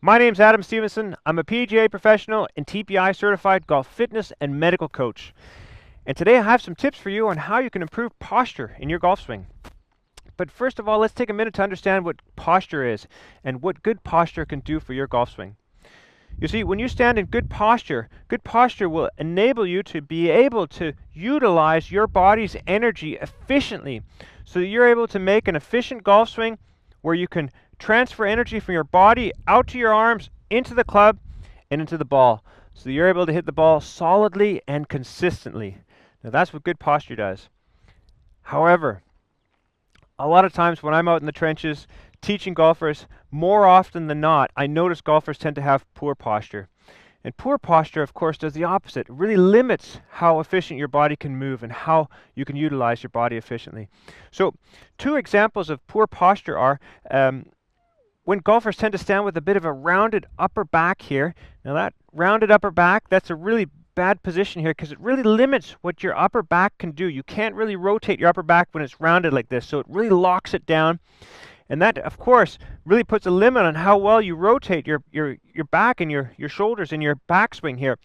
My name's Adam Stevenson. I'm a PGA professional and TPI certified golf fitness and medical coach. And today I have some tips for you on how you can improve posture in your golf swing. But first of all, let's take a minute to understand what posture is and what good posture can do for your golf swing. You see, when you stand in good posture will enable you to be able to utilize your body's energy efficiently so that you're able to make an efficient golf swing where you can transfer energy from your body out to your arms, into the club, and into the ball. So you're able to hit the ball solidly and consistently. Now that's what good posture does. However, a lot of times when I'm out in the trenches teaching golfers, more often than not, I notice golfers tend to have poor posture. And poor posture, of course, does the opposite. It really limits how efficient your body can move and how you can utilize your body efficiently. So, two examples of poor posture are when golfers tend to stand with a bit of a rounded upper back here. Now that rounded upper back, that's a really bad position here because it really limits what your upper back can do. You can't really rotate your upper back when it's rounded like this, so it really locks it down. And that, of course, really puts a limit on how well you rotate your back and your shoulders in your backswing here.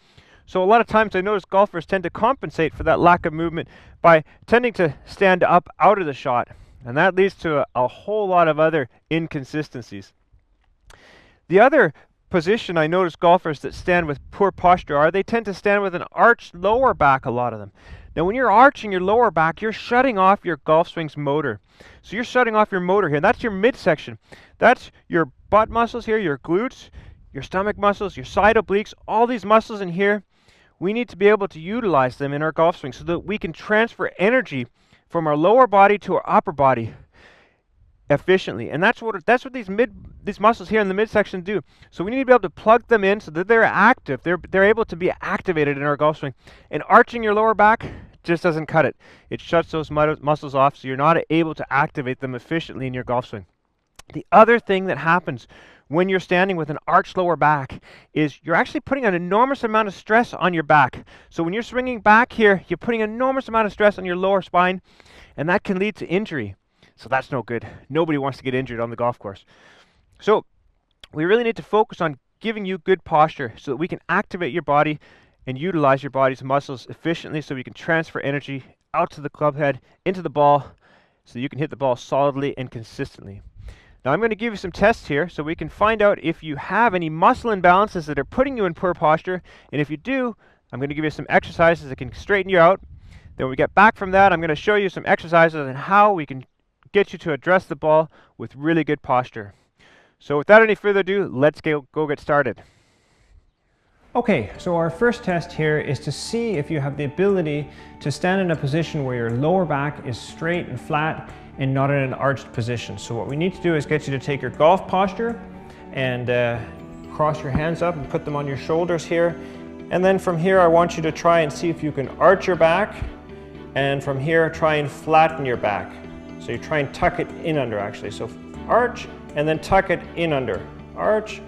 So a lot of times I notice golfers tend to compensate for that lack of movement by tending to stand up out of the shot. And that leads to a whole lot of other inconsistencies. The other position I notice golfers that stand with poor posture are they tend to stand with an arched lower back, a lot of them. Now when you're arching your lower back, you're shutting off your golf swing's motor. So you're shutting off your motor here. That's your midsection. That's your butt muscles here, your glutes, your stomach muscles, your side obliques, all these muscles in here. We need to be able to utilize them in our golf swing so that we can transfer energy from our lower body to our upper body efficiently. And that's what these muscles here in the midsection do. So we need to be able to plug them in so that they're active. They're able to be activated in our golf swing. And arching your lower back just doesn't cut it. It shuts those muscles off, so you're not able to activate them efficiently in your golf swing. The other thing that happens when you're standing with an arched lower back is you're actually putting an enormous amount of stress on your back. So when you're swinging back here, you're putting an enormous amount of stress on your lower spine, and that can lead to injury. So that's no good. Nobody wants to get injured on the golf course. So we really need to focus on giving you good posture so that we can activate your body and utilize your body's muscles efficiently so we can transfer energy out to the club head, into the ball, so you can hit the ball solidly and consistently. Now I'm going to give you some tests here so we can find out if you have any muscle imbalances that are putting you in poor posture, and if you do, I'm going to give you some exercises that can straighten you out. Then when we get back from that, I'm going to show you some exercises on how we can get you to address the ball with really good posture. So without any further ado, let's go get started. Okay, so our first test here is to see if you have the ability to stand in a position where your lower back is straight and flat and not in an arched position. So what we need to do is get you to take your golf posture and cross your hands up and put them on your shoulders here. And then from here I want you to try and see if you can arch your back, and from here try and flatten your back. So you try and tuck it in under actually. So arch and then tuck it in under. Arch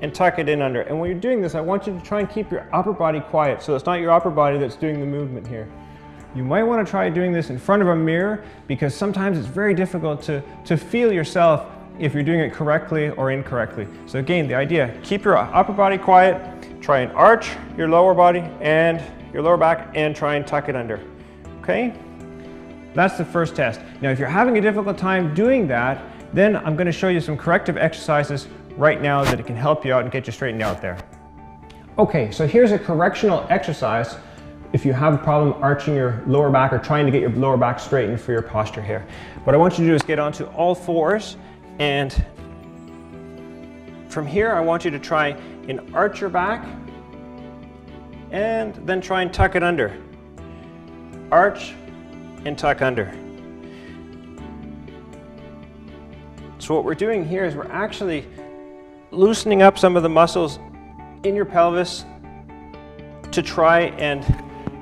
and tuck it in under. And when you're doing this, I want you to try and keep your upper body quiet, so it's not your upper body that's doing the movement here. You might want to try doing this in front of a mirror because sometimes it's very difficult to feel yourself if you're doing it correctly or incorrectly. So again, the idea, keep your upper body quiet, try and arch your lower body and your lower back and try and tuck it under. Okay? That's the first test. Now if you're having a difficult time doing that, then I'm going to show you some corrective exercises right now that it can help you out and get you straightened out there. Okay, so here's a correctional exercise if you have a problem arching your lower back or trying to get your lower back straightened for your posture here. What I want you to do is get onto all fours, and from here I want you to try and arch your back and then try and tuck it under. Arch and tuck under. So what we're doing here is we're actually loosening up some of the muscles in your pelvis to try and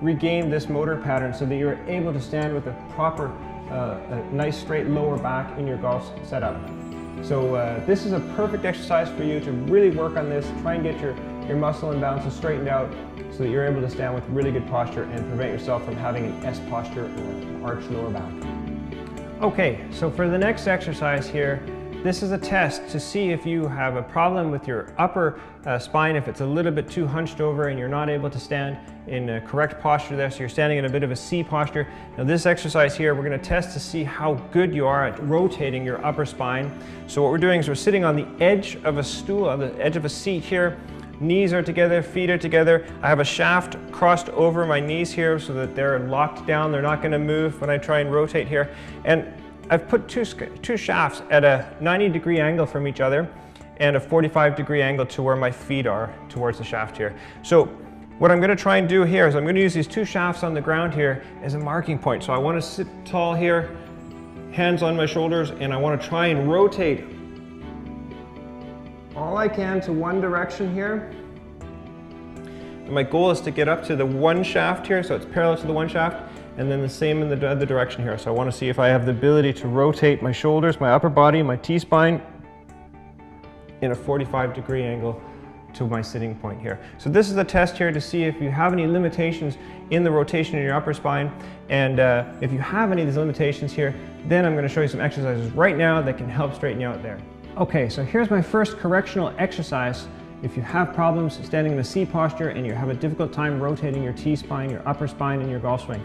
regain this motor pattern so that you're able to stand with a proper, a nice straight lower back in your golf setup. So this is a perfect exercise for you to really work on this, try and get your muscle imbalances straightened out so that you're able to stand with really good posture and prevent yourself from having an S posture or an arched lower back. Okay, so for the next exercise here, This is a test to see if you have a problem with your upper spine, if it's a little bit too hunched over and you're not able to stand in a correct posture there, so you're standing in a bit of a C posture. Now this exercise here, we're going to test to see how good you are at rotating your upper spine. So what we're doing is we're sitting on the edge of a stool, on the edge of a seat here. Knees are together, feet are together. I have a shaft crossed over my knees here so that they're locked down. They're not going to move when I try and rotate here. And I've put two shafts at a 90-degree angle from each other and a 45-degree angle to where my feet are towards the shaft here. So what I'm going to try and do here is I'm going to use these two shafts on the ground here as a marking point. So I want to sit tall here, hands on my shoulders, and I want to try and rotate all I can to one direction here. And my goal is to get up to the one shaft here, so it's parallel to the one shaft, and then the same in the other direction here. So I want to see if I have the ability to rotate my shoulders, my upper body, my T-spine in a 45-degree angle to my sitting point here. So this is a test here to see if you have any limitations in the rotation in your upper spine. And if you have any of these limitations here, then I'm going to show you some exercises right now that can help straighten you out there. Okay, so here's my first correctional exercise. If you have problems standing in the C posture and you have a difficult time rotating your T-spine, your upper spine in your golf swing,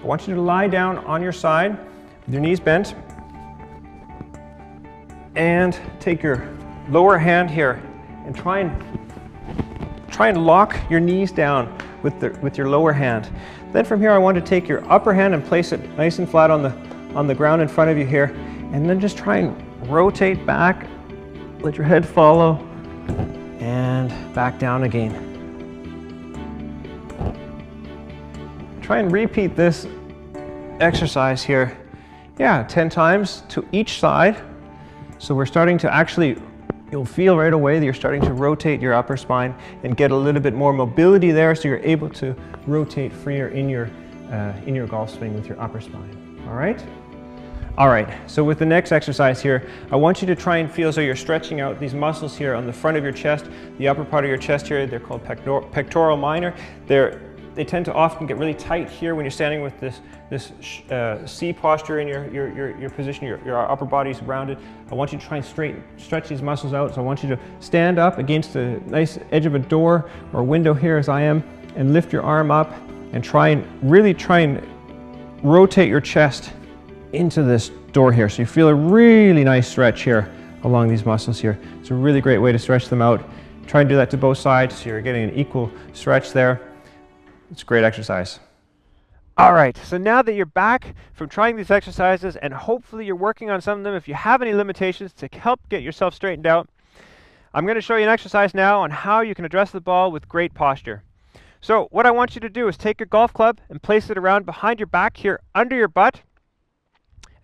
I want you to lie down on your side with your knees bent and take your lower hand here and try and lock your knees down with your lower hand. Then from here I want to take your upper hand and place it nice and flat on the ground in front of you here, and then just try and rotate back, let your head follow, and back down again. Try and repeat this exercise here, 10 times to each side. So we're starting to actually, you'll feel right away that you're starting to rotate your upper spine and get a little bit more mobility there, so you're able to rotate freer in your golf swing with your upper spine. All right? All right, so with the next exercise here, I want you to try and feel as though you're stretching out these muscles here on the front of your chest, the upper part of your chest here. They're called pectoral minor. They tend to often get really tight here when you're standing with this C posture in your position, your upper body's rounded. I want you to try and stretch these muscles out. So I want you to stand up against the nice edge of a door or window here as I am, and lift your arm up and really try and rotate your chest into this door here. So you feel a really nice stretch here along these muscles here. It's a really great way to stretch them out. Try and do that to both sides so you're getting an equal stretch there. It's a great exercise. All right, so now that you're back from trying these exercises and hopefully you're working on some of them, if you have any limitations to help get yourself straightened out, I'm going to show you an exercise now on how you can address the ball with great posture. So what I want you to do is take your golf club and place it around behind your back here under your butt,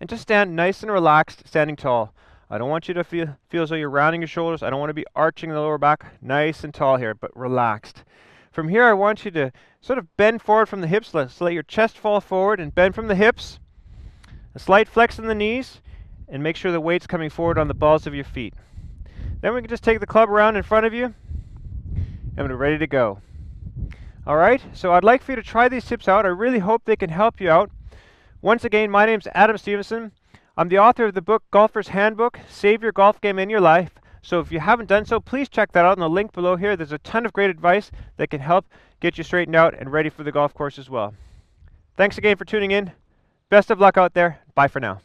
and just stand nice and relaxed, standing tall. I don't want you to feel as though you're rounding your shoulders. I don't want to be arching the lower back. Nice and tall here, but relaxed. From here, I want you to sort of bend forward from the hips. So let your chest fall forward and bend from the hips. A slight flex in the knees, and make sure the weight's coming forward on the balls of your feet. Then we can just take the club around in front of you, and we're ready to go. All right, so I'd like for you to try these tips out. I really hope they can help you out. Once again, my name's Adam Stevenson. I'm the author of the book Golfer's Handbook, Save Your Golf Game in Your Life. So if you haven't done so, please check that out in the link below here. There's a ton of great advice that can help get you straightened out and ready for the golf course as well. Thanks again for tuning in. Best of luck out there. Bye for now.